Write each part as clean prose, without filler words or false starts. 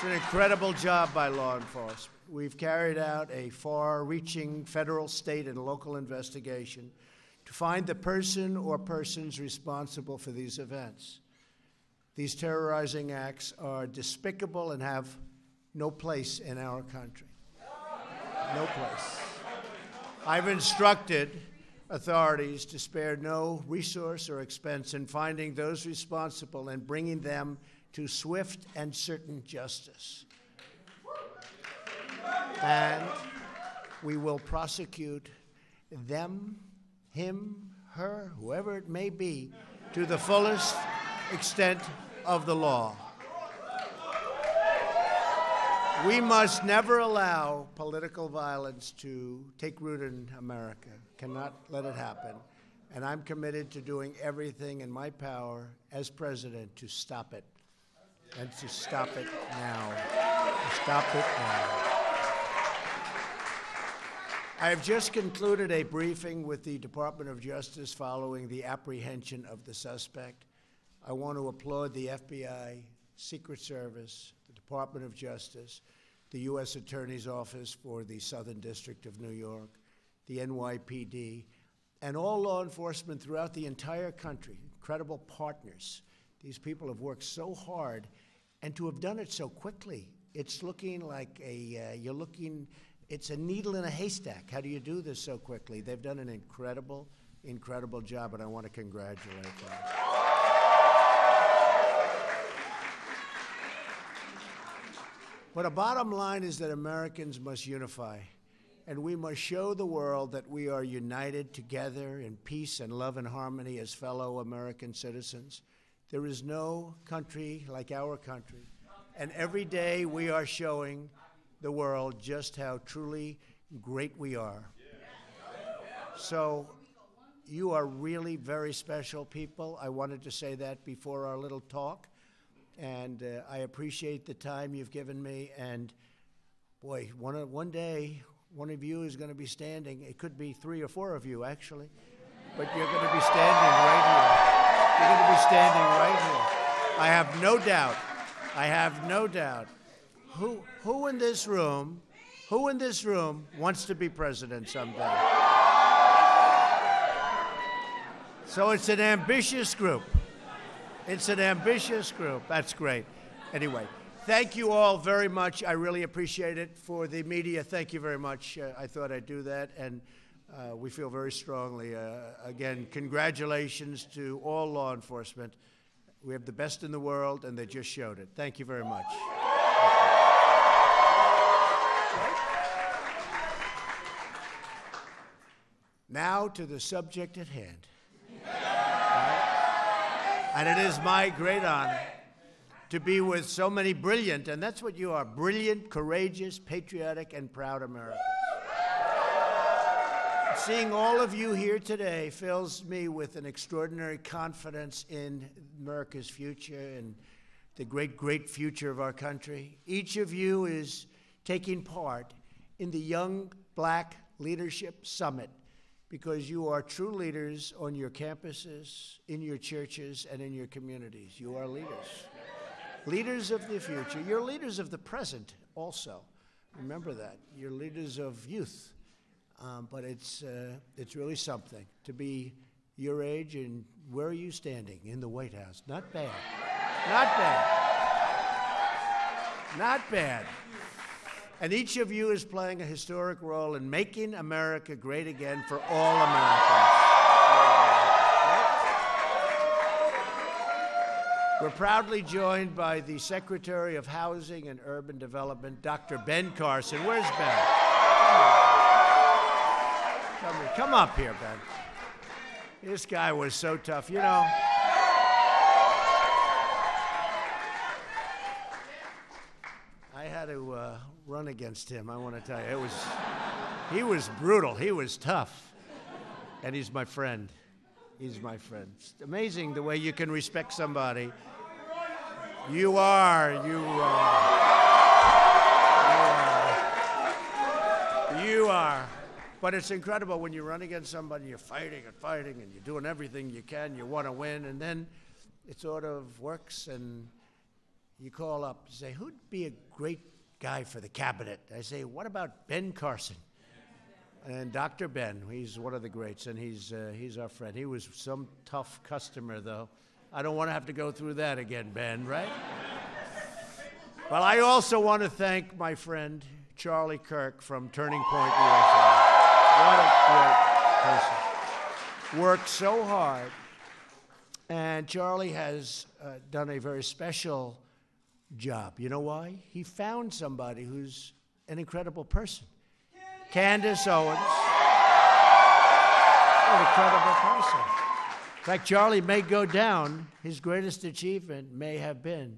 It's an incredible job by law enforcement. We've carried out a far-reaching federal, state, and local investigation to find the person or persons responsible for these events. These terrorizing acts are despicable and have no place in our country. No place. I've instructed authorities to spare no resource or expense in finding those responsible and bringing them to swift and certain justice. And we will prosecute them, him, her, whoever it may be, to the fullest extent of the law. We must never allow political violence to take root in America. Cannot let it happen. And I'm committed to doing everything in my power as president to stop it. And to stop it now. To stop it now. I have just concluded a briefing with the Department of Justice following the apprehension of the suspect. I want to applaud the FBI, Secret Service, the Department of Justice, the U.S. Attorney's Office for the Southern District of New York, the NYPD, and all law enforcement throughout the entire country, incredible partners. These people have worked so hard, and to have done it so quickly, it's looking like it's a needle in a haystack. How do you do this so quickly? They've done an incredible, incredible job, and I want to congratulate them. But a bottom line is that Americans must unify, and we must show the world that we are united together in peace and love and harmony as fellow American citizens. There is no country like our country, and every day we are showing the world just how truly great we are. So you are really very special people. I wanted to say that before our little talk. And I appreciate the time you've given me. And boy, one day, one of you is going to be standing. It could be 3 or 4 of you, actually. But you're going to be standing right here. You're going to be standing right here. I have no doubt. I have no doubt. Who in this room wants to be president someday? So it's an ambitious group. It's an ambitious group. That's great. Anyway, thank you all very much. I really appreciate it. For the media, thank you very much. I thought I'd do that, and we feel very strongly. Again, congratulations to all law enforcement. We have the best in the world, and they just showed it. Thank you very much. Now to the subject at hand. And it is my great honor to be with so many brilliant, and that's what you are, brilliant, courageous, patriotic, and proud Americans. Seeing all of you here today fills me with an extraordinary confidence in America's future and the great, great future of our country. Each of you is taking part in the Young Black Leadership Summit, because you are true leaders on your campuses, in your churches, and in your communities. You are leaders. Leaders of the future. You're leaders of the present also. Remember that. You're leaders of youth. But it's really something to be your age. And where are you standing? In the White House. Not bad. Not bad. Not bad. And each of you is playing a historic role in making America great again for all Americans. We're proudly joined by the Secretary of Housing and Urban Development, Dr. Ben Carson. Where's Ben? Come up here, Ben. This guy was so tough, you know. I had to run against him, I want to tell you. He was brutal. He was tough. And he's my friend. He's my friend. It's amazing the way you can respect somebody. You are. But it's incredible when you run against somebody, you're fighting and fighting, and you're doing everything you can, you want to win, and then it sort of works, and you call up and say, who'd be a great guy for the cabinet? I say, what about Ben Carson? And Dr. Ben, he's one of the greats, and he's our friend. He was some tough customer, though. I don't want to have to go through that again, Ben, right? Well, I also want to thank my friend, Charlie Kirk from Turning Point USA. What a great person. Worked so hard. And Charlie has done a very special job. You know why? He found somebody who's an incredible person. Candace Owens. An incredible person. In fact, Charlie may go down. His greatest achievement may have been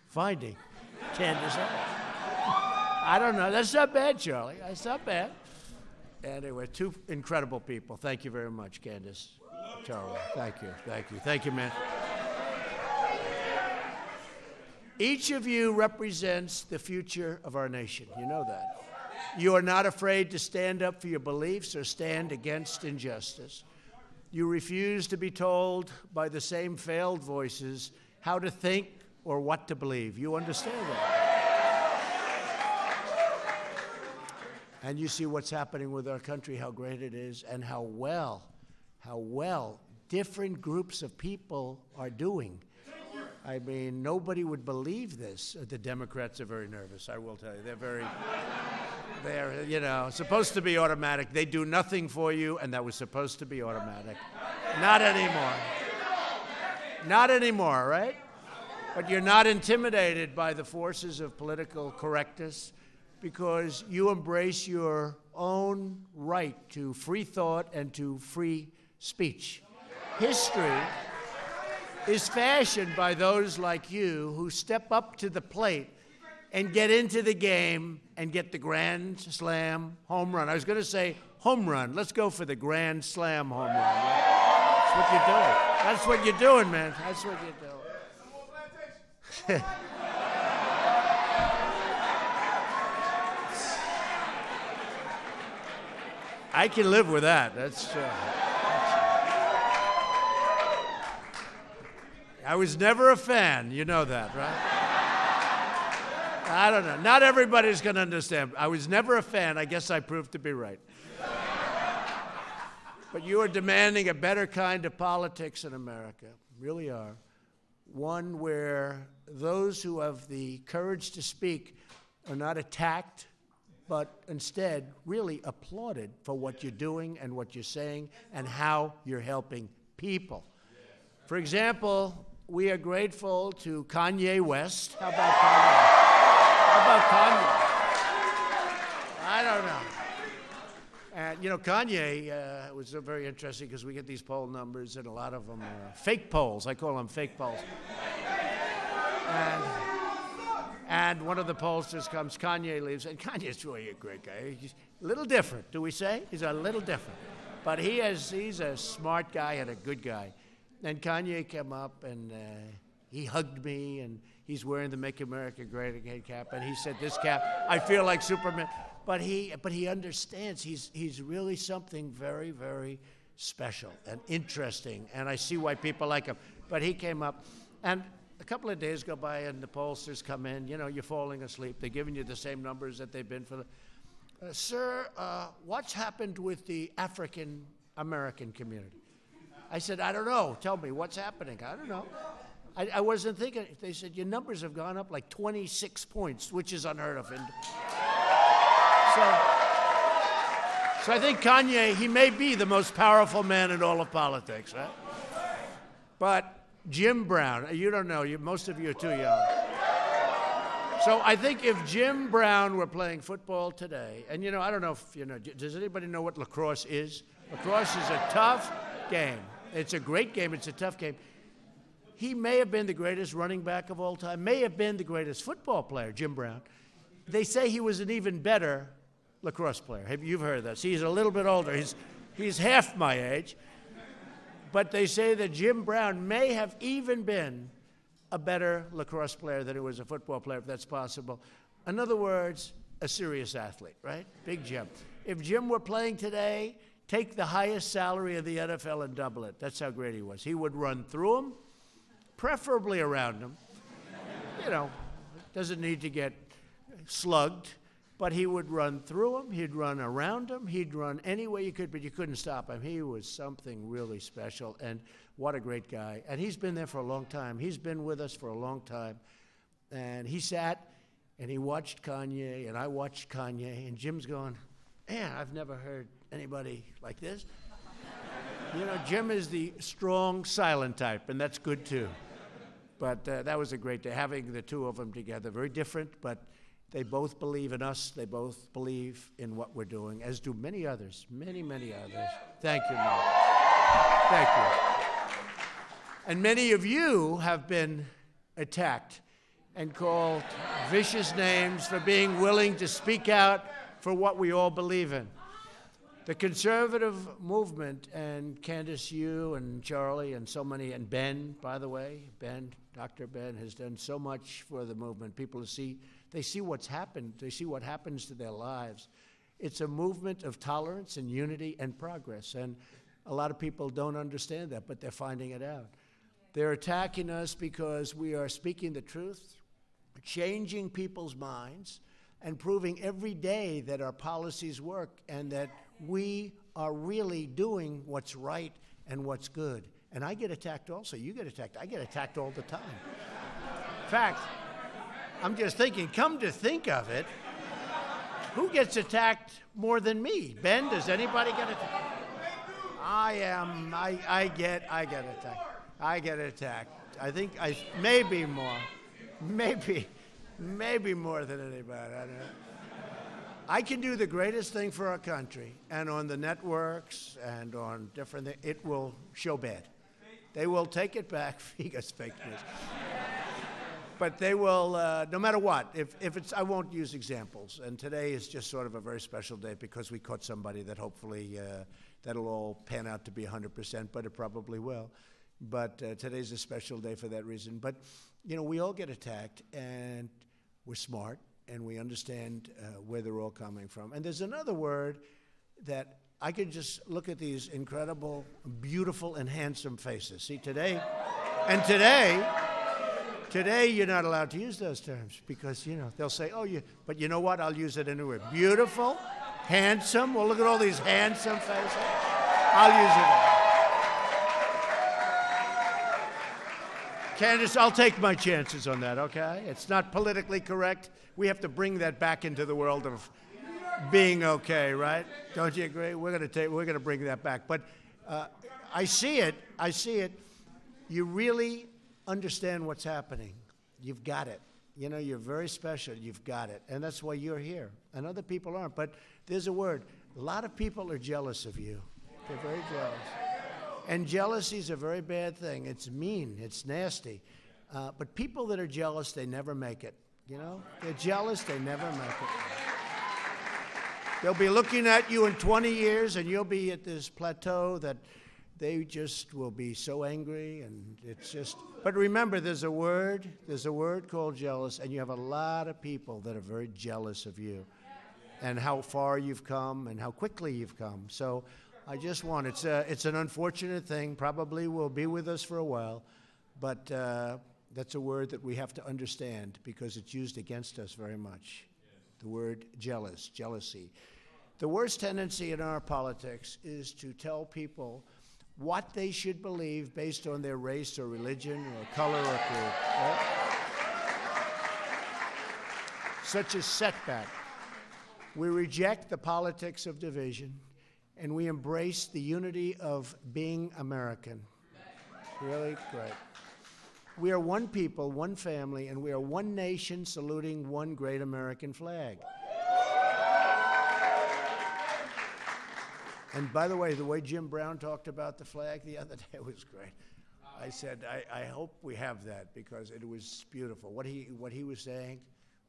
finding Candace Owens. I don't know. That's not bad, Charlie. That's not bad. Anyway, two incredible people. Thank you very much, Candace. Charlie. Thank you. Thank you. Thank you, man. Each of you represents the future of our nation. You know that. You are not afraid to stand up for your beliefs or stand against injustice. You refuse to be told by the same failed voices how to think or what to believe. You understand that. And you see what's happening with our country, how great it is, and how well different groups of people are doing. I mean, nobody would believe this. The Democrats are very nervous, I will tell you. They're, you know, supposed to be automatic. They do nothing for you, and that was supposed to be automatic. Not anymore. Not anymore, right? But you're not intimidated by the forces of political correctness because you embrace your own right to free thought and to free speech. History is fashioned by those like you who step up to the plate and get into the game and get the grand slam home run. I was going to say home run. Let's go for the grand slam home run. Right? That's what you're doing. That's what you're doing, man. That's what you're doing. I can live with that. I was never a fan. You know that, right? I don't know. Not everybody's going to understand. I was never a fan. I guess I proved to be right. But you are demanding a better kind of politics in America. Really are. One where those who have the courage to speak are not attacked, but instead really applauded for what you're doing and what you're saying and how you're helping people. For example, we are grateful to Kanye West. How about Kanye? How about Kanye? I don't know. And, you know, Kanye was very interesting because we get these poll numbers, and a lot of them are fake polls. I call them fake polls. And one of the pollsters comes, Kanye leaves, and Kanye's really a great guy. He's a little different, do we say? He's a little different. But he's a smart guy and a good guy. And Kanye came up, and he hugged me, and he's wearing the Make America Great Again cap, and he said, this cap, I feel like Superman. But he understands he's really something very, very special and interesting, and I see why people like him. But he came up, and a couple of days go by, and the pollsters come in. You know, you're falling asleep. They're giving you the same numbers that they've been for the... Sir, what's happened with the African-American community? I said, I don't know. Tell me, what's happening? I don't know. I wasn't thinking. They said, your numbers have gone up like 26 points, which is unheard of. And so I think Kanye, he may be the most powerful man in all of politics, right? But Jim Brown, you don't know. Most of you are too young. So I think if Jim Brown were playing football today, and, you know, I don't know if, you know, does anybody know what lacrosse is? Lacrosse is a tough game. It's a great game. It's a tough game. He may have been the greatest running back of all time, may have been the greatest football player, Jim Brown. They say he was an even better lacrosse player. You've heard that. See, he's a little bit older. He's half my age. But they say that Jim Brown may have even been a better lacrosse player than he was a football player, if that's possible. In other words, a serious athlete, right? Big Jim. If Jim were playing today, take the highest salary of the NFL and double it. That's how great he was. He would run through them, preferably around them. you know, doesn't need to get slugged, but he would run through them, he'd run around them, he'd run any way you could, but you couldn't stop him. He was something really special, and what a great guy. And he's been there for a long time. He's been with us for a long time. And he sat and he watched Kanye, and I watched Kanye, and Jim's going, man, I've never heard anybody like this. You know, Jim is the strong, silent type, and that's good too. But that was a great day, having the two of them together. Very different, but they both believe in us. They both believe in what we're doing, as do many others, many, many others. Thank you, Mark. Thank you. And many of you have been attacked and called vicious names for being willing to speak out for what we all believe in. The conservative movement, and Candace, you and Charlie and so many, and Ben, by the way, Ben, Dr. Ben has done so much for the movement. People see what's happened. They see what happens to their lives. It's a movement of tolerance and unity and progress, and a lot of people don't understand that, but they're finding it out. They're attacking us because we are speaking the truth, changing people's minds, and proving every day that our policies work and that we are really doing what's right and what's good. And I get attacked also. You get attacked. I get attacked all the time. In fact, I'm just thinking, come to think of it, who gets attacked more than me? Ben, does anybody get attacked? I get attacked. I get attacked. I think maybe more. Maybe more than anybody. I don't know. I can do the greatest thing for our country, and on the networks and on different things, it will show bad. They will take it back. Because fake news. But they will, no matter what. If it's, I won't use examples. And today is just sort of a very special day because we caught somebody that hopefully that'll all pan out to be 100%, but it probably will. But today's a special day for that reason. But you know, we all get attacked, and we're smart, and we understand where they're all coming from. And there's another word that I could just look at these incredible, beautiful, and handsome faces. See, today you're not allowed to use those terms because, you know, they'll say, oh, but you know what? I'll use it anyway. Beautiful, handsome. Well, look at all these handsome faces. I'll use it. Candace, I'll take my chances on that, okay? It's not politically correct. We have to bring that back into the world of being okay, right? Don't you agree? We're gonna bring that back. But I see it. You really understand what's happening. You've got it. You know, you're very special. You've got it. And that's why you're here. And other people aren't. But there's a word. A lot of people are jealous of you. They're very jealous. And jealousy is a very bad thing. It's mean. It's nasty. But people that are jealous, they never make it. You know? They're jealous, they never make it. They'll be looking at you in 20 years, and you'll be at this plateau that they just will be so angry, and it's just... But remember, there's a word called jealous, and you have a lot of people that are very jealous of you and how far you've come and how quickly you've come. So I just want, it's an unfortunate thing, probably will be with us for a while, but that's a word that we have to understand because it's used against us very much. The word jealousy. The worst tendency in our politics is to tell people what they should believe based on their race or religion or color or creed. Right? Such a setback. We reject the politics of division, and we embrace the unity of being American. It's really great. We are one people, one family, and we are one nation saluting one great American flag. And by the way Jim Brown talked about the flag the other day was great. I said, I hope we have that because it was beautiful. What he was saying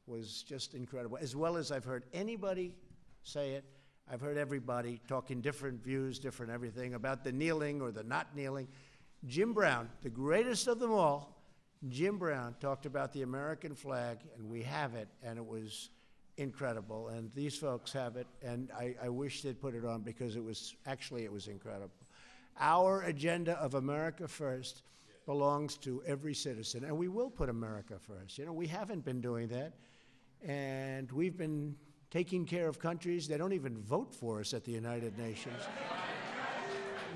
was just incredible. As well as I've heard anybody say it, I've heard everybody talking different views, different everything about the kneeling or the not kneeling. Jim Brown, the greatest of them all, Jim Brown talked about the American flag, and we have it, and it was incredible. And these folks have it, and I wish they'd put it on because it was incredible. Our agenda of America First belongs to every citizen, and we will put America first. You know, we haven't been doing that, and we've been taking care of countries that don't even vote for us at the United Nations.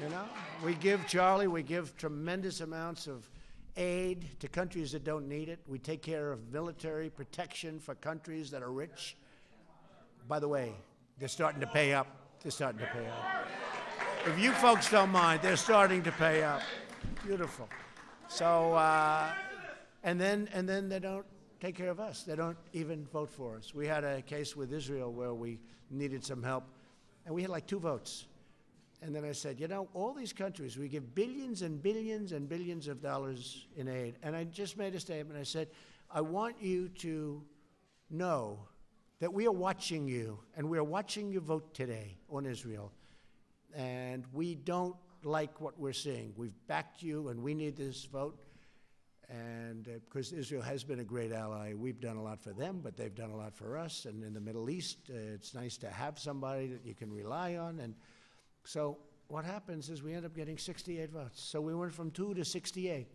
You know, we give tremendous amounts of aid to countries that don't need it. We take care of military protection for countries that are rich. By the way, they're starting to pay up. They're starting to pay up. If you folks don't mind, they're starting to pay up. Beautiful. So, and then they don't take care of us. They don't even vote for us. We had a case with Israel where we needed some help, and we had like 2 votes. And then I said, you know, all these countries, we give billions and billions and billions of dollars in aid. And I just made a statement. I said, I want you to know that we are watching you, and we are watching you vote today on Israel. And we don't like what we're seeing. We've backed you, and we need this vote. And because Israel has been a great ally, we've done a lot for them, but they've done a lot for us. And in the Middle East, it's nice to have somebody that you can rely on. And so what happens is we end up getting 68 votes. So we went from 2 to 68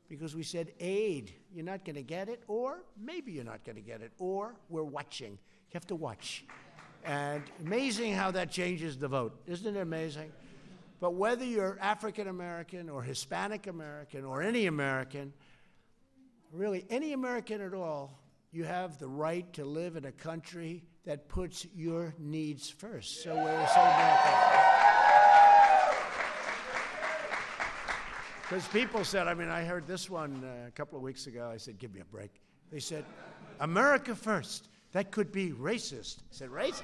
because we said, aid, you're not going to get it, or maybe you're not going to get it, or we're watching. You have to watch. And amazing how that changes the vote. Isn't it amazing? But whether you're African American or Hispanic American or any American, really any American at all, you have the right to live in a country that puts your needs first. So we're so grateful. Because people said, I mean, I heard this one a couple of weeks ago. I said, give me a break. They said, America first. That could be racist. I said, racist?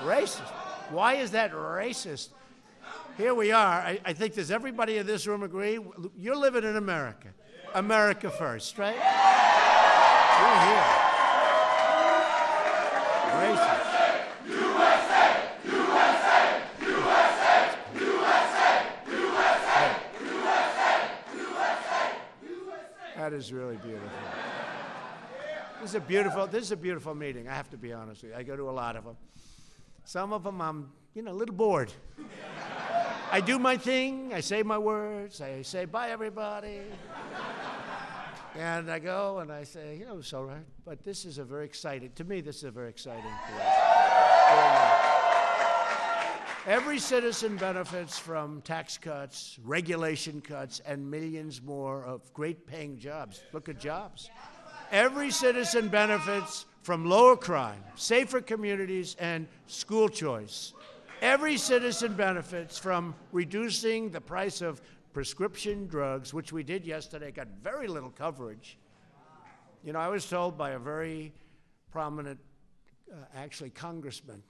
Racist. Why is that racist? Here we are. I think does everybody in this room agree? You're living in America. America first, right? You're here. Racist. That is really beautiful. This is a beautiful meeting. I have to be honest with you. I go to a lot of them. Some of them I'm, a little bored. I do my thing. I say my words. I say bye, everybody. And I go and I say, it's all right. But this is a very exciting, to me, this is a very exciting place. Every citizen benefits from tax cuts, regulation cuts, and millions more of great paying jobs. Look at jobs. Every citizen benefits from lower crime, safer communities, and school choice. Every citizen benefits from reducing the price of prescription drugs, which we did yesterday, got very little coverage. I was told by a very prominent, actually congressman,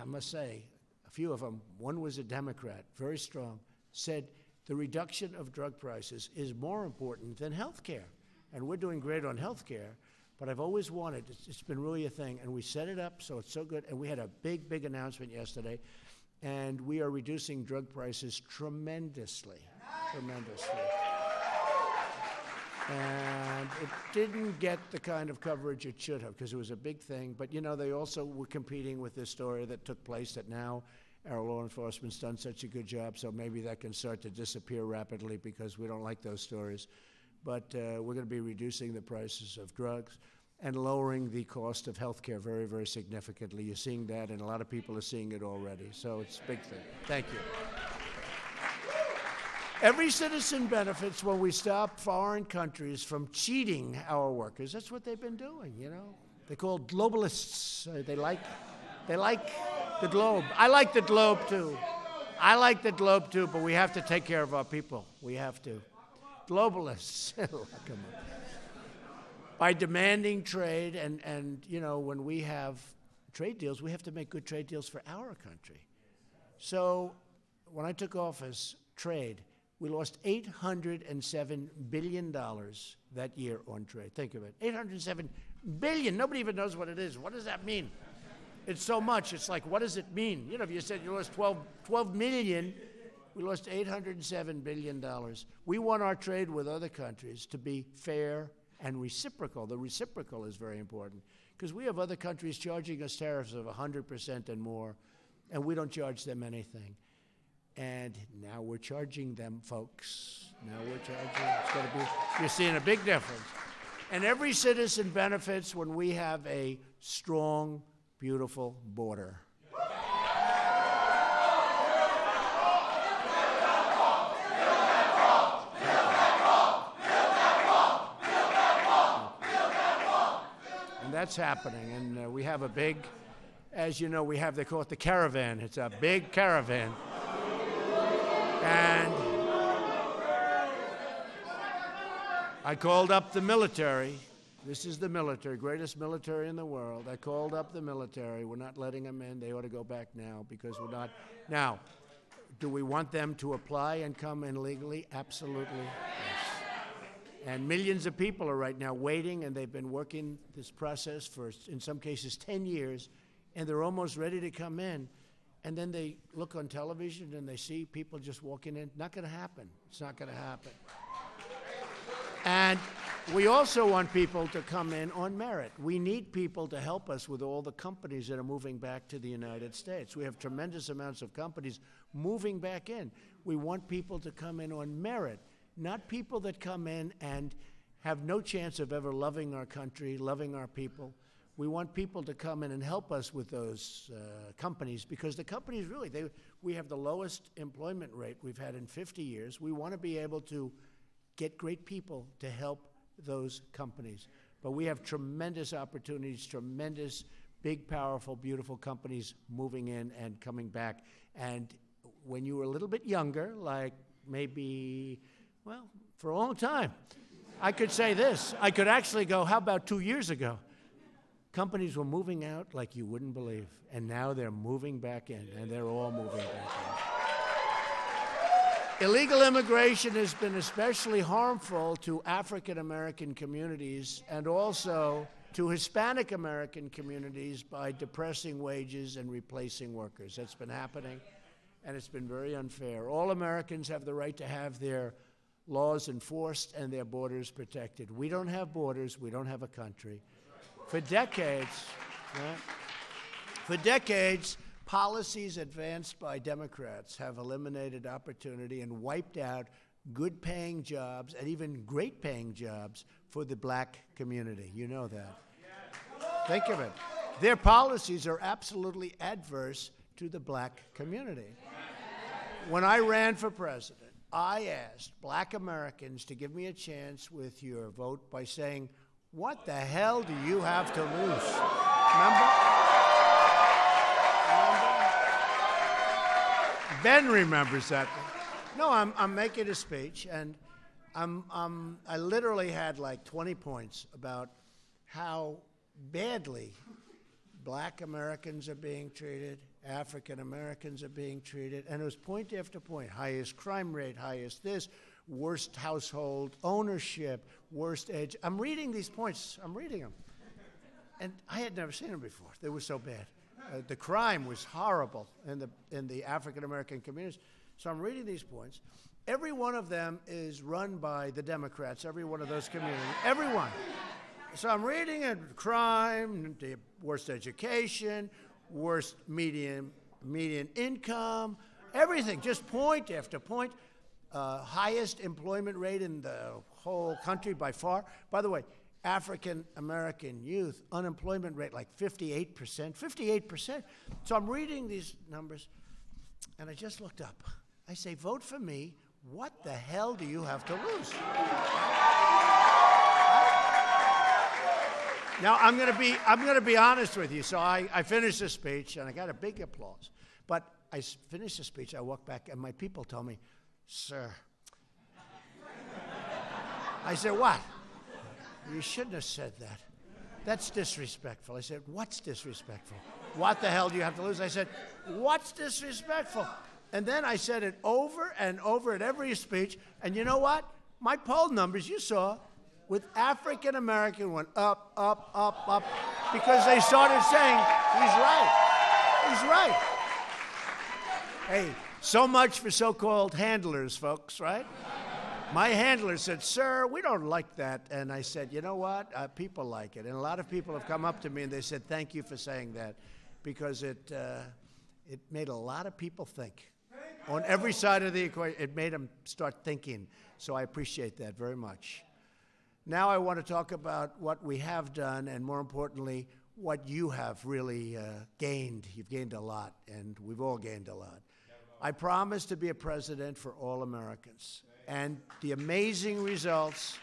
I must say, a few of them, one was a Democrat, very strong, said the reduction of drug prices is more important than health care. And we're doing great on health care, but I've always wanted, it's been really a thing, and we set it up so it's so good, and we had a big, big announcement yesterday, and we are reducing drug prices tremendously. And it didn't get the kind of coverage it should have because it was a big thing. But, they also were competing with this story that took place that now our law enforcement's done such a good job, so maybe that can start to disappear rapidly because we don't like those stories. But we're going to be reducing the prices of drugs and lowering the cost of health care very, very significantly. You're seeing that, and a lot of people are seeing it already. So it's a big thing. Thank you. Every citizen benefits when we stop foreign countries from cheating our workers. That's what they've been doing, They're called globalists. They like the globe. I like the globe, too. But we have to take care of our people. We have to. Globalists. Come on. By demanding trade, and when we have trade deals, we have to make good trade deals for our country. So when I took office, trade, we lost $807 billion that year on trade. Think of it. $807 billion. Nobody even knows what it is. What does that mean? It's so much. It's like, what does it mean? If you said you lost 12 million, we lost $807 billion. We want our trade with other countries to be fair and reciprocal. The reciprocal is very important because we have other countries charging us tariffs of 100% and more, and we don't charge them anything. And now we're charging them, folks. Now we're charging. It's going to be, you're seeing a big difference. And every citizen benefits when we have a strong, beautiful border. And that's happening. And we have a big, as you know, we have, they call it the caravan. It's a big caravan. And I called up the military. This is the military, greatest military in the world. I called up the military. We're not letting them in. They ought to go back now because we're not. Now, do we want them to apply and come in legally? Absolutely, yes. And millions of people are right now waiting, and they've been working this process for, in some cases, 10 years, and they're almost ready to come in. And then they look on television and they see people just walking in. Not going to happen. It's not going to happen. And we also want people to come in on merit. We need people to help us with all the companies that are moving back to the United States. We have tremendous amounts of companies moving back in. We want people to come in on merit, not people that come in and have no chance of ever loving our country, loving our people. We want people to come in and help us with those companies, because the companies really, we have the lowest employment rate we've had in 50 years. We want to be able to get great people to help those companies. But we have tremendous opportunities, tremendous, big, powerful, beautiful companies moving in and coming back. And when you were a little bit younger, like maybe, well, for a long time, I could say this. I could actually go, how about 2 years ago? Companies were moving out like you wouldn't believe, and now they're moving back in, and they're all moving back in. Illegal immigration has been especially harmful to African American communities and also to Hispanic American communities by depressing wages and replacing workers. That's been happening, and it's been very unfair. All Americans have the right to have their laws enforced and their borders protected. We don't have borders. We don't have a country. For decades, right? For decades, policies advanced by Democrats have eliminated opportunity and wiped out good-paying jobs and even great-paying jobs for the black community. You know that. Think of it. Their policies are absolutely adverse to the black community. When I ran for president, I asked black Americans to give me a chance with your vote by saying, what the hell do you have to lose? Remember? Ben remembers that. No, I'm making a speech, and I literally had like 20 points about how badly black Americans are being treated, African Americans are being treated, and it was point after point. Highest crime rate, highest this, worst household ownership, worst age. I'm reading these points. I'm reading them. And I had never seen them before. They were so bad. The crime was horrible in the African-American communities. So I'm reading these points. Every one of them is run by the Democrats, every one of those communities. Every one. So I'm reading it, crime, the worst education, worst median income, everything, just point after point. Highest employment rate in the whole country by far. By the way, African-American youth, unemployment rate like 58%, 58%. So I'm reading these numbers, and I just looked up. I say, vote for me. What the hell do you have to lose? Now, I'm going to be honest with you. So I finished the speech, and I got a big applause. But I finished the speech, I walked back, and my people told me, sir. I said, what? You shouldn't have said that. That's disrespectful. I said, what's disrespectful? What the hell do you have to lose? I said, what's disrespectful? And then I said it over and over at every speech. And you know what? My poll numbers, you saw, with African American went up, up, up, up, because they started saying, he's right. He's right. Hey, so much for so-called handlers, folks, right? My handler said, sir, we don't like that. And I said, you know what? People like it. And a lot of people have come up to me and they said, thank you for saying that, because it made a lot of people think. on every side of the equation. It made them start thinking. So I appreciate that very much. Now I want to talk about what we have done, and more importantly, what you have really gained. You've gained a lot, and we've all gained a lot. I promise to be a president for all Americans. And the amazing results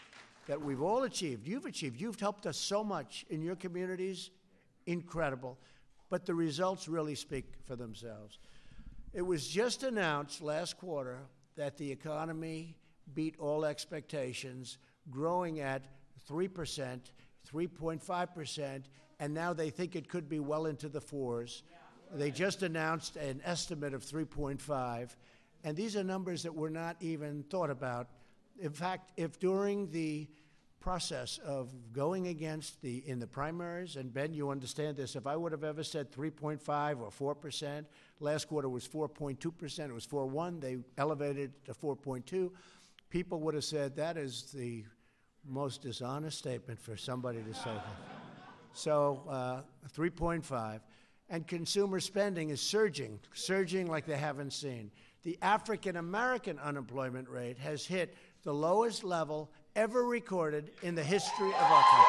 that we've all achieved, you've helped us so much in your communities, incredible. But the results really speak for themselves. It was just announced last quarter that the economy beat all expectations, growing at 3%, 3.5%, and now they think it could be well into the 4s. They just announced an estimate of 3.5, and these are numbers that were not even thought about. In fact, if during the process of going against in the primaries, and Ben, you understand this, if I would have ever said 3.5 or 4%, last quarter was 4.2%, it was 4.1, they elevated it to 4.2, people would have said that is the most dishonest statement for somebody to say that. So 3.5. And consumer spending is surging like they haven't seen. The African-American unemployment rate has hit the lowest level ever recorded in the history of our country.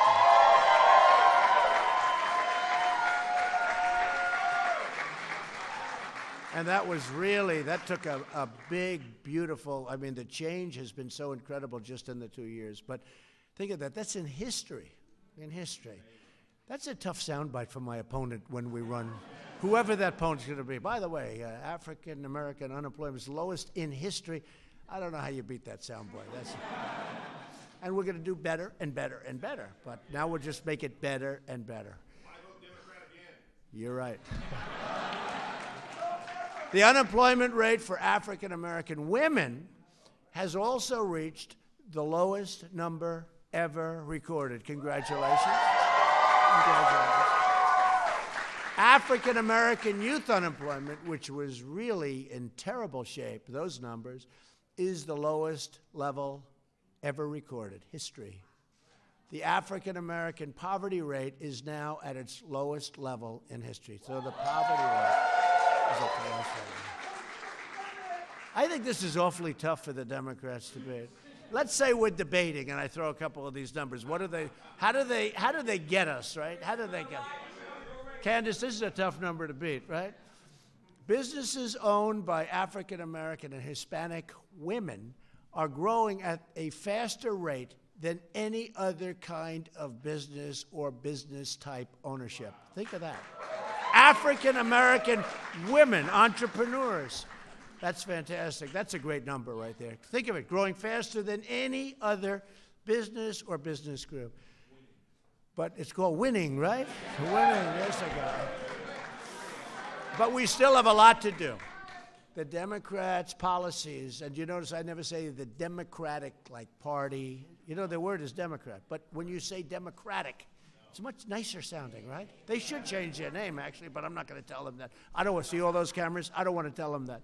And that took a big, beautiful, I mean, the change has been so incredible just in the 2 years. But think of that, that's in history, That's a tough soundbite for my opponent when we run, whoever that opponent's going to be. By the way, African-American unemployment is lowest in history. I don't know how you beat that soundbite. And we're going to do better and better and better. But now we'll just make it better and better. I vote Democrat again. You're right. The unemployment rate for African-American women has also reached the lowest number ever recorded. Congratulations. African-American youth unemployment, which was really in terrible shape, those numbers, is the lowest level ever recorded, history. The African-American poverty rate is now at its lowest level in history. So the poverty rate is at the lowest level. I think this is awfully tough for the Democrats to debate. Let's say we're debating, and I throw a couple of these numbers. How do they get us, right? How do they get us? Candace, this is a tough number to beat, right? Businesses owned by African-American and Hispanic women are growing at a faster rate than any other kind of business or business-type ownership. Think of that. African-American women, entrepreneurs. That's fantastic. That's a great number right there. Think of it, growing faster than any other business or business group. But it's called winning, right? Winning, yes, I got it. But we still have a lot to do. The Democrats' policies, and you notice I never say the Democratic, party. You know, the word is Democrat. But when you say Democratic, it's much nicer sounding, right? They should change their name, actually, but I'm not going to tell them that. I don't want to see all those cameras. I don't want to tell them that.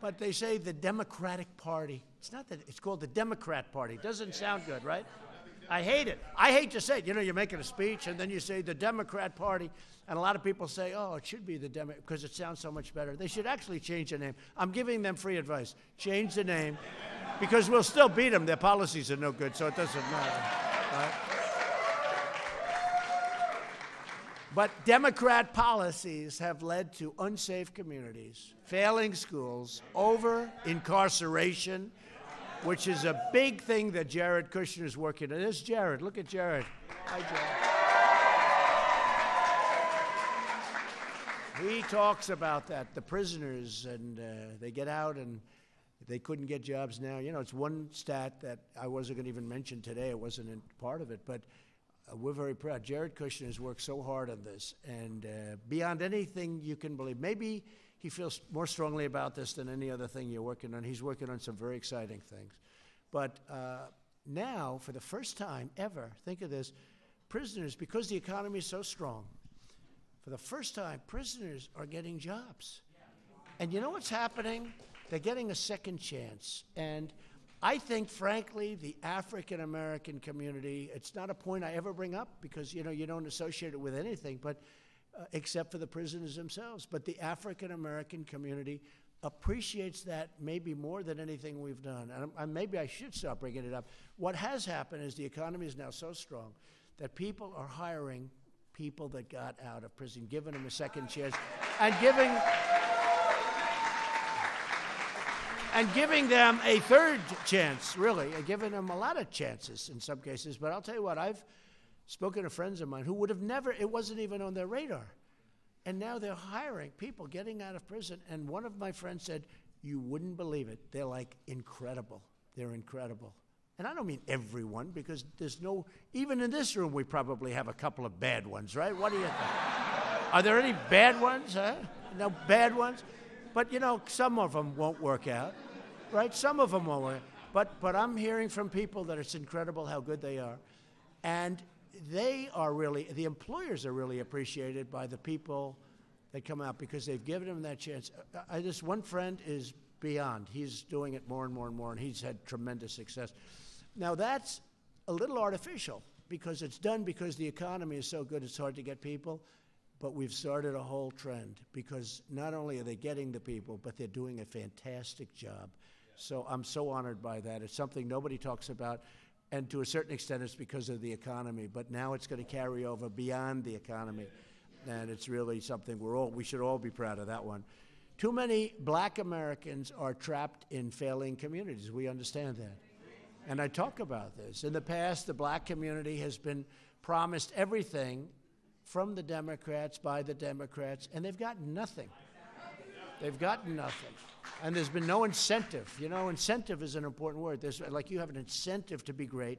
But they say the Democratic Party. It's not that. It's called the Democrat Party. Doesn't sound good, right? I hate it. I hate to say it. You know, you're making a speech, and then you say the Democrat Party, and a lot of people say, oh, it should be the Democrat, because it sounds so much better. They should actually change the name. I'm giving them free advice. Change the name, because we'll still beat them. Their policies are no good, so it doesn't matter, right? But Democrat policies have led to unsafe communities, failing schools, over-incarceration, which is a big thing that Jared Kushner is working on. There's Jared. Look at Jared. Hi, Jared. He talks about that, the prisoners, and they get out and they couldn't get jobs now. You know, it's one stat that I wasn't going to even mention today. It wasn't part of it, but we're very proud. Jared Kushner has worked so hard on this, and beyond anything you can believe. Maybe he feels more strongly about this than any other thing you're working on. He's working on some very exciting things. But now, for the first time ever, think of this, prisoners, because the economy is so strong, for the first time, prisoners are getting jobs. And you know what's happening? They're getting a second chance. And I think, frankly, the African-American community, it's not a point I ever bring up because, you know, you don't associate it with anything, but except for the prisoners themselves. But the African-American community, appreciates that maybe more than anything we've done. And maybe I should start bringing it up. What has happened is the economy is now so strong that people are hiring people that got out of prison, giving them a second chance, and giving them a third chance, really, and giving them a lot of chances in some cases. But I'll tell you what, I've spoken to friends of mine who would have never, it wasn't even on their radar. And now they're hiring people getting out of prison. And one of my friends said, you wouldn't believe it. They're like incredible. They're incredible. And I don't mean everyone, because there's no, even in this room, we probably have a couple of bad ones, right? What do you think? Are there any bad ones, huh? No bad ones? But, you know, some of them won't work out, right? Some of them won't work out. But I'm hearing from people that it's incredible how good they are. And they are really, the employers are really appreciated by the people that come out because they've given them that chance. This one friend is beyond. He's doing it more and more and more, and he's had tremendous success. Now, that's a little artificial because it's done because the economy is so good it's hard to get people, but we've started a whole trend because not only are they getting the people, but they're doing a fantastic job. So I'm so honored by that. It's something nobody talks about. And to a certain extent, it's because of the economy. But now it's going to carry over beyond the economy. And it's really something we should all be proud of that one. Too many black Americans are trapped in failing communities. We understand that. And I talk about this. In the past, the black community has been promised everything from the Democrats, by the Democrats, and they've gotten nothing. They've gotten nothing. And there's been no incentive. You know, incentive is an important word. There's, like, you have an incentive to be great.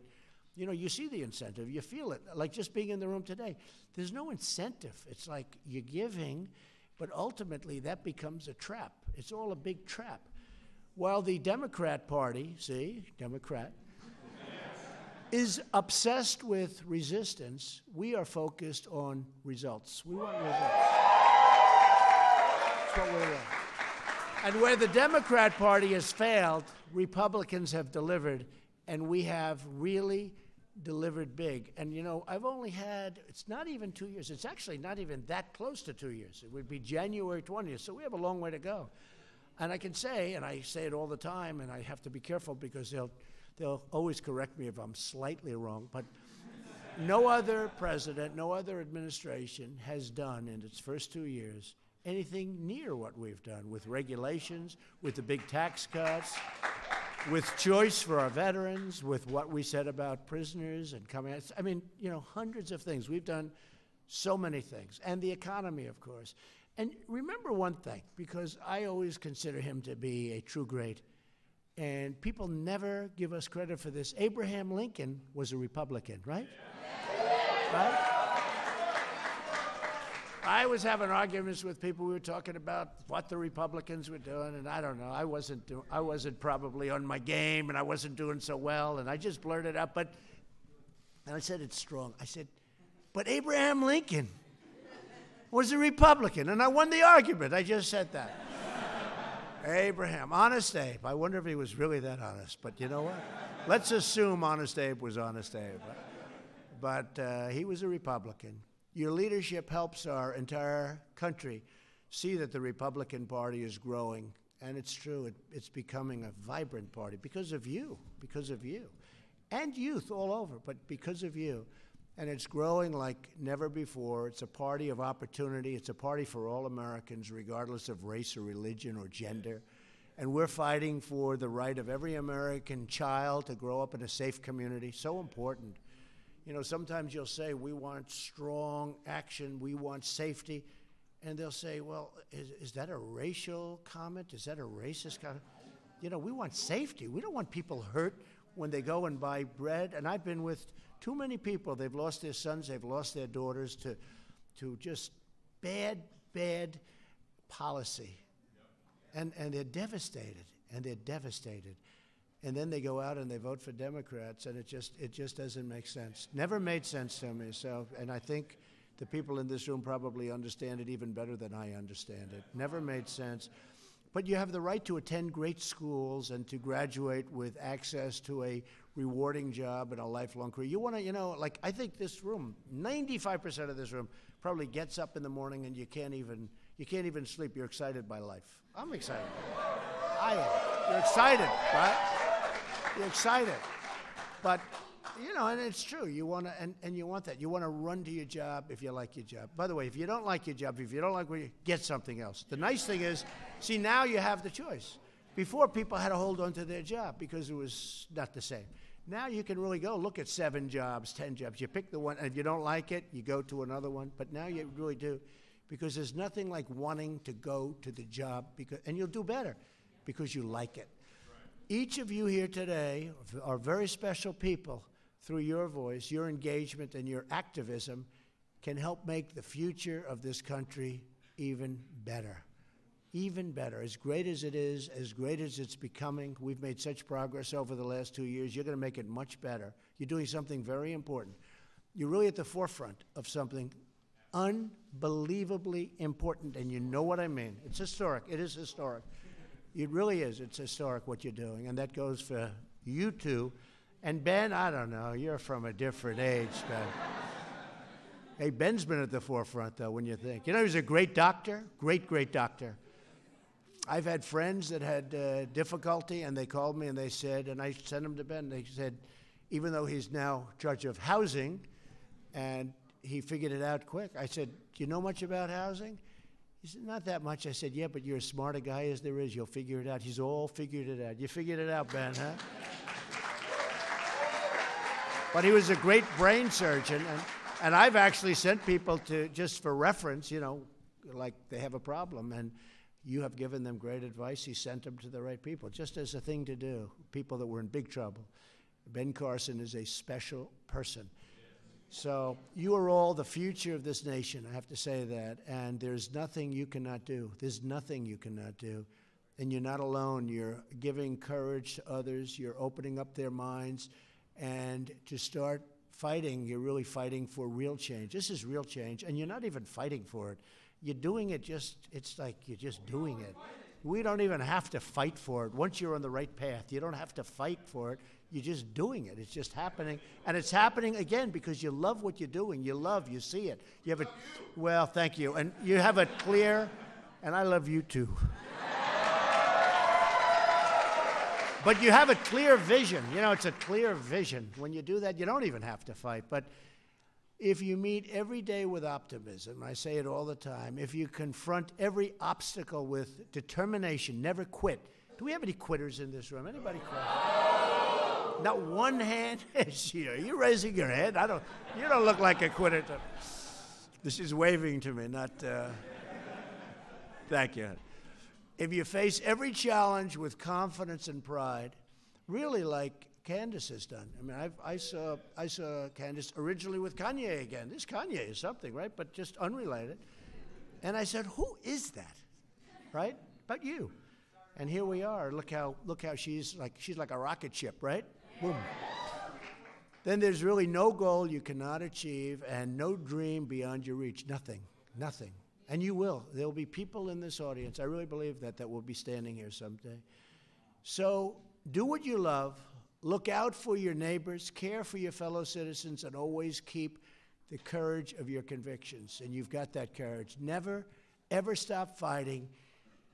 You know, you see the incentive. You feel it. Like just being in the room today. There's no incentive. It's like you're giving, but ultimately that becomes a trap. It's all a big trap. While the Democrat Party, see, Democrat, is obsessed with resistance, we are focused on results. We want results. That's what we want. And where the Democrat Party has failed, Republicans have delivered, and we have really delivered big. And, you know, I've only had, it's not even 2 years. It's actually not even that close to 2 years. It would be January 20th, so we have a long way to go. And I can say, and I say it all the time, and I have to be careful because they'll always correct me if I'm slightly wrong, but no other president, no other administration has done in its first 2 years anything near what we've done with regulations, with the big tax cuts, with choice for our veterans, with what we said about prisoners and coming out. I mean, you know, hundreds of things. We've done so many things. And the economy, of course. And remember one thing, because I always consider him to be a true great, and people never give us credit for this. Abraham Lincoln was a Republican, right? Right? I was having arguments with people. We were talking about what the Republicans were doing, and I don't know. I wasn't probably on my game, and I wasn't doing so well, and I just blurted out. And I said it's strong. I said, but Abraham Lincoln was a Republican, and I won the argument. I just said that. Abraham, Honest Abe. I wonder if he was really that honest, but you know what? Let's assume Honest Abe was Honest Abe. But he was a Republican. Your leadership helps our entire country see that the Republican Party is growing, and it's true. It's becoming a vibrant party because of you, and youth all over, but because of you. And it's growing like never before. It's a party of opportunity. It's a party for all Americans, regardless of race or religion or gender. And we're fighting for the right of every American child to grow up in a safe community. So important. You know, sometimes you'll say, we want strong action, we want safety. And they'll say, well, is that a racial comment? Is that a racist comment? You know, we want safety. We don't want people hurt when they go and buy bread. And I've been with too many people. They've lost their sons, they've lost their daughters to just bad policy. And they're devastated, And then they go out and they vote for Democrats, and it just doesn't make sense. Never made sense to me. So, and I think the people in this room probably understand it even better than I understand it. Never made sense. But you have the right to attend great schools and to graduate with access to a rewarding job and a lifelong career. You want to, you know, like I think this room, 95% of this room probably gets up in the morning and you can't even You can't even sleep. You're excited by life. I'm excited. I am. You're excited, right? You're excited. But, you know, and it's true. You want to, and you want that. You want to run to your job if you like your job. By the way, if you don't like your job, if you don't like what you get something else. The nice thing is, see, now you have the choice. Before, people had to hold on to their job because it was not the same. Now you can really go look at 7 jobs, 10 jobs. You pick the one, and if you don't like it, you go to another one. But now you really do, because there's nothing like wanting to go to the job, and you'll do better because you like it. Right. Each of you here today are very special people. Through your voice, your engagement, and your activism can help make the future of this country even better. Even better. As great as it is, as great as it's becoming, we've made such progress over the last 2 years. You're going to make it much better. You're doing something very important. You're really at the forefront of something unbelievably important, and you know what I mean. It's historic. It is historic. It really is. It's historic what you're doing, and that goes for you two. And Ben, I don't know. You're from a different age, Ben. Hey, Ben's been at the forefront, though, when you think. You know, he was a great doctor, great doctor. I've had friends that had difficulty, and they called me and they said, and I sent them to Ben, they said, even though he's now in charge of housing, and he figured it out quick. I said, do you know much about housing? He said, not that much. I said, yeah, but you're as smart a guy as there is. You'll figure it out. He's all figured it out. You figured it out, Ben, huh? But he was a great brain surgeon, and I've actually sent people to, just for reference, you know, like they have a problem, and you have given them great advice. He sent them to the right people, just as a thing to do, people that were in big trouble. Ben Carson is a special person. So you are all the future of this nation, I have to say that, and there's nothing you cannot do. There's nothing you cannot do. And you're not alone. You're giving courage to others. You're opening up their minds. And to start fighting, you're really fighting for real change. This is real change, and you're not even fighting for it. You're doing it it's like you're just doing it. We don't even have to fight for it. Once you're on the right path, you don't have to fight for it. You're just doing it. It's just happening. And it's happening, again, because you love what you're doing. You see it. You have well, thank you. And you have a clear, and I love you too. But you have a clear vision. You know, it's a clear vision. When you do that, you don't even have to fight. But if you meet every day with optimism, I say it all the time, if you confront every obstacle with determination, never quit. Do we have any quitters in this room? Anybody quit? Not one hand. You're raising your head. You don't look like a quitter. This is waving to me, not. Thank you. If you face every challenge with confidence and pride, really like Candace has done. I mean, I saw Candace originally with Kanye again. This Kanye is something, right? But just unrelated. And I said, who is that? Right? But you. And here we are. Look how she's like a rocket ship, right? Boom. Then there's really no goal you cannot achieve and no dream beyond your reach. Nothing. And you will. There will be people in this audience, I really believe that will be standing here someday. So do what you love, look out for your neighbors, care for your fellow citizens, and always keep the courage of your convictions. And you've got that courage. Never, ever stop fighting.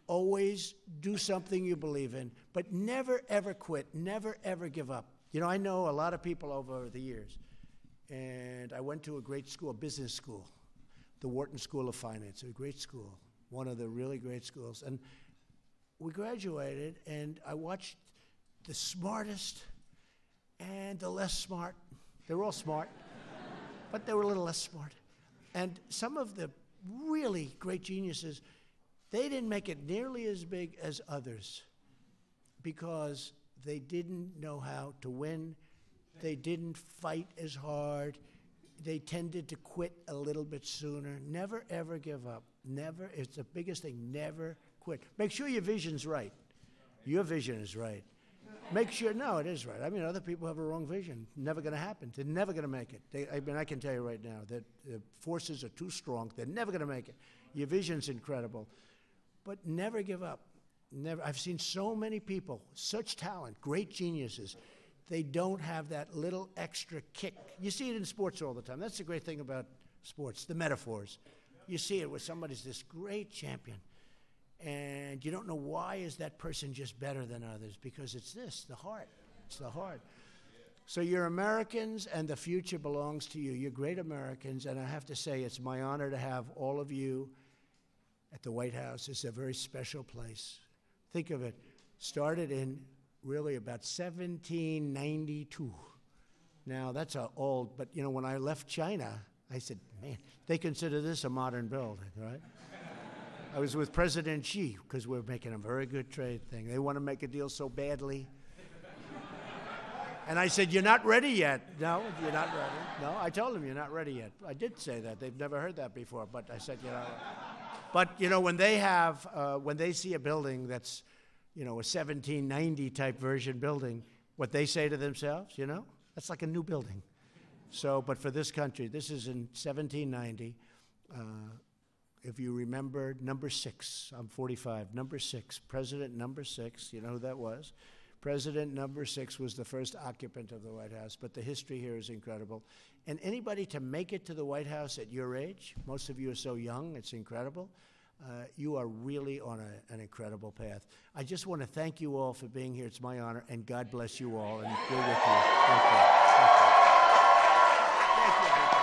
Always do something you believe in, but never, ever quit. Never, ever give up. You know, I know a lot of people over the years, and I went to a great school, business school. The Wharton School of Finance, a great school, one of the really great schools. And we graduated, and I watched the smartest and the less smart. They were all smart, but they were a little less smart. And some of the really great geniuses, they didn't make it nearly as big as others because they didn't know how to win. They didn't fight as hard. They tended to quit a little bit sooner. Never, ever give up. Never. It's the biggest thing. Never quit. Make sure your vision's right. Your vision is right. Make sure, no, it is right. I mean, other people have a wrong vision. Never going to happen. They're never going to make it. I can tell you right now that the forces are too strong. They're never going to make it. Your vision's incredible. But never give up. Never. I've seen so many people, such talent, great geniuses. They don't have that little extra kick. You see it in sports all the time. That's the great thing about sports, the metaphors. You see it where somebody's this great champion, and you don't know why is that person just better than others, because it's this, the heart. It's the heart. So you're Americans, and the future belongs to you. You're great Americans, and I have to say it's my honor to have all of you at the White House. It's a very special place. Think of it. Started in really about 1792. Now, that's old, but you know, when I left China, I said, man, they consider this a modern building, right? I was with President Xi, because we're making a very good trade thing. They want to make a deal so badly. And I said, you're not ready yet. No, you're not ready. No, I told them you're not ready yet. I did say that. They've never heard that before, but I said, you know. But, you know, when they see a building that's, you know, a 1790 type version building, what they say to themselves, you know, that's like a new building. So, but for this country, this is in 1790. If you remember number 6, I'm 45, number 6, President number 6, you know who that was? President number 6 was the first occupant of the White House, but the history here is incredible. And anybody to make it to the White House at your age, most of you are so young, it's incredible. You are really on an incredible path. I just want to thank you all for being here. It's my honor, and God bless you all, and we're with you. Thank you. Thank you. Thank you, everybody.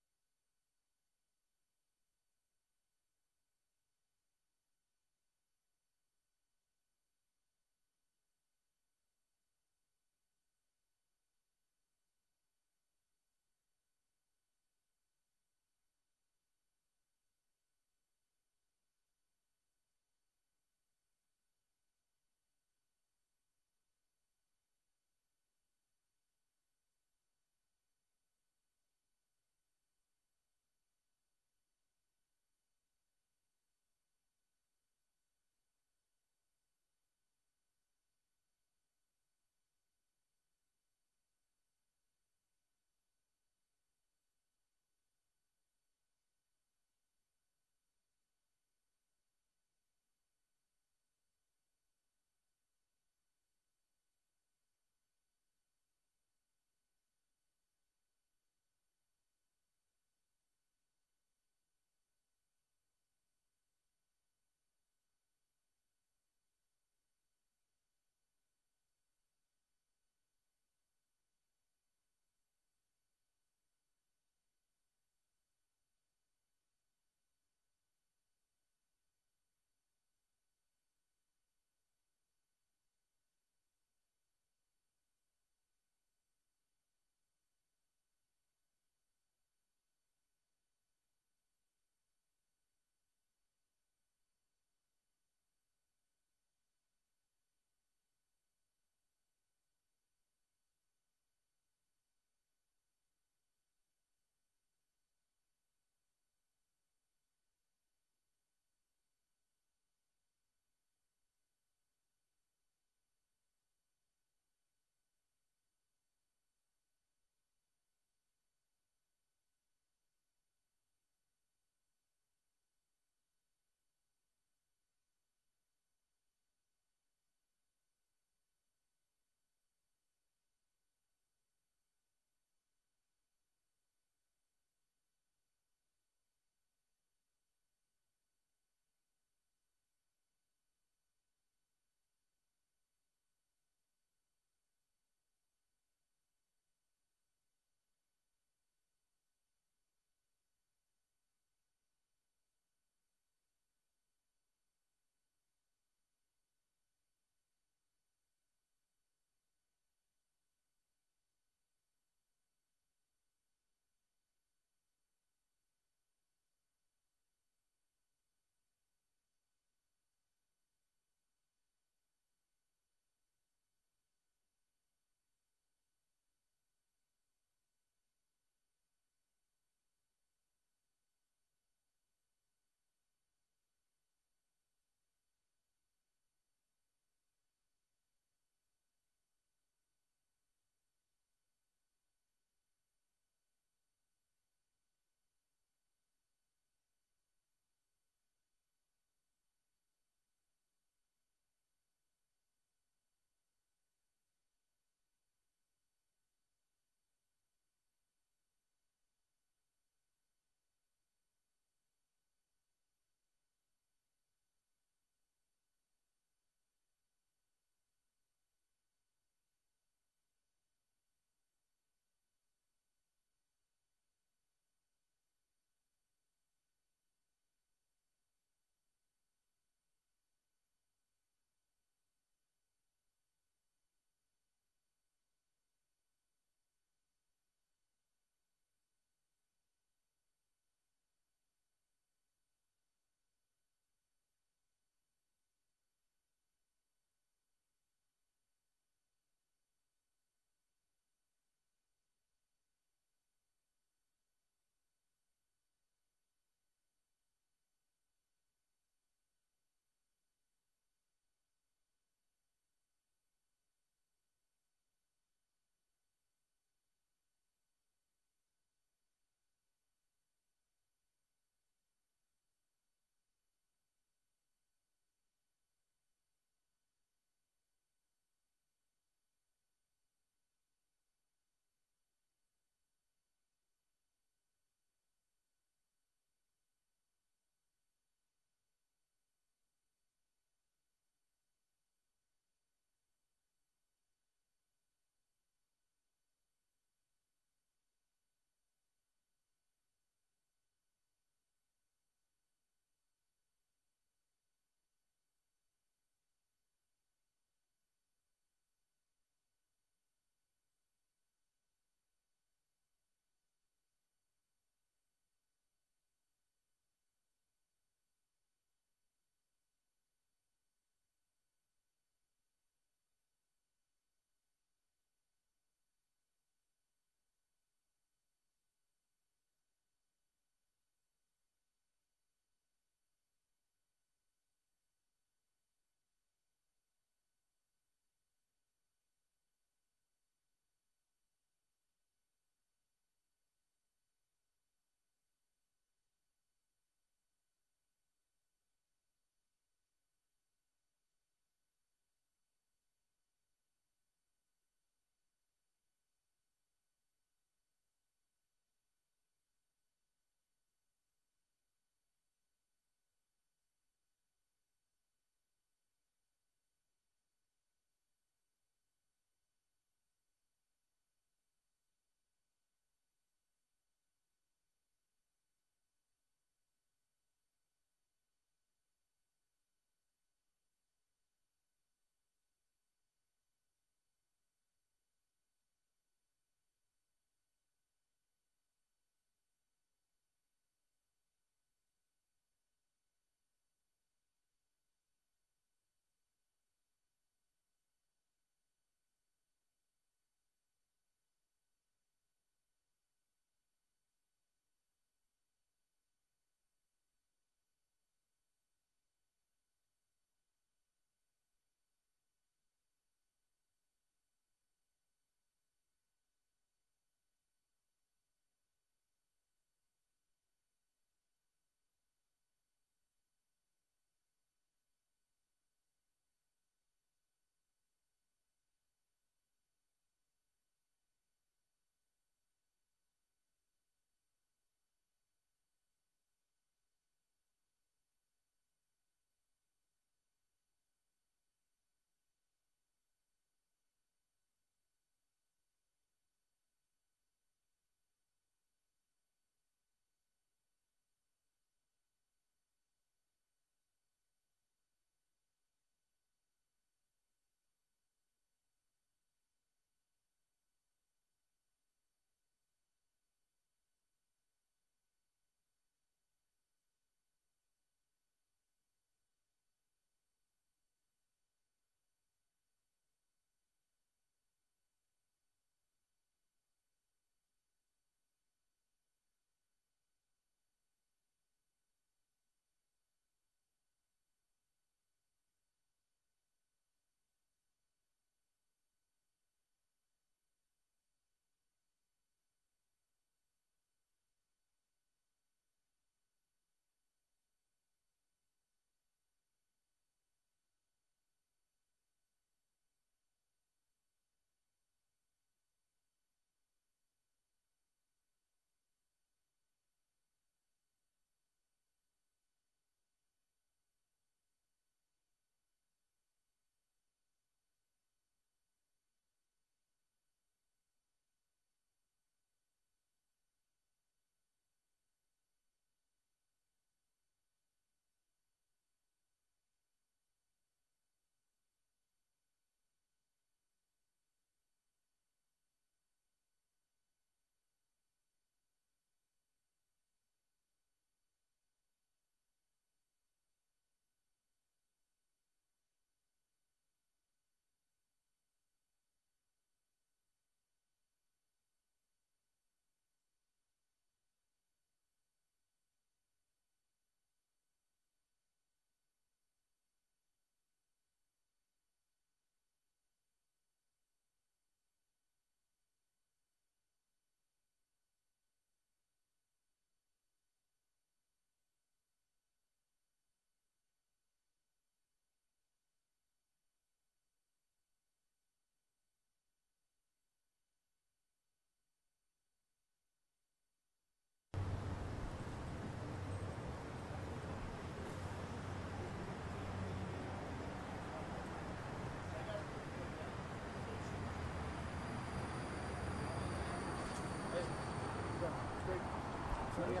When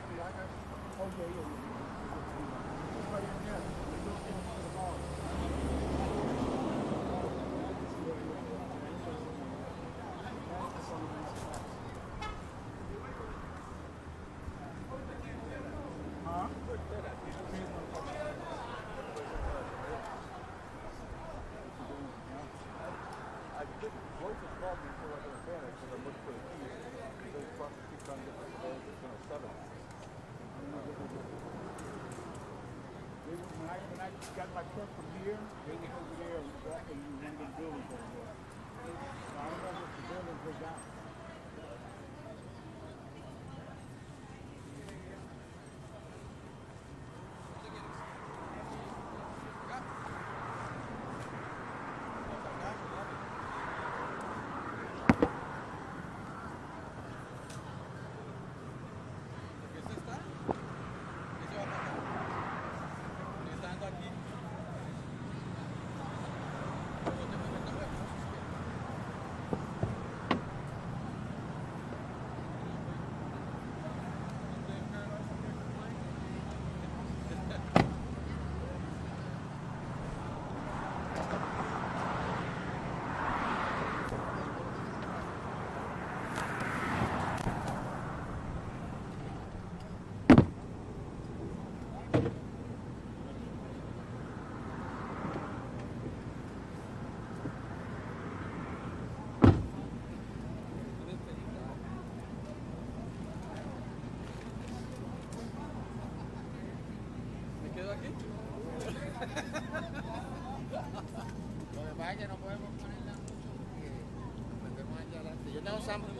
I got my truck from here, they went over there and back and one of the buildings over there. So I don't know if the buildings were down. Lo que pasa es que no podemos ponerla mucho porque metemos allá adelante. Yo tengo sample.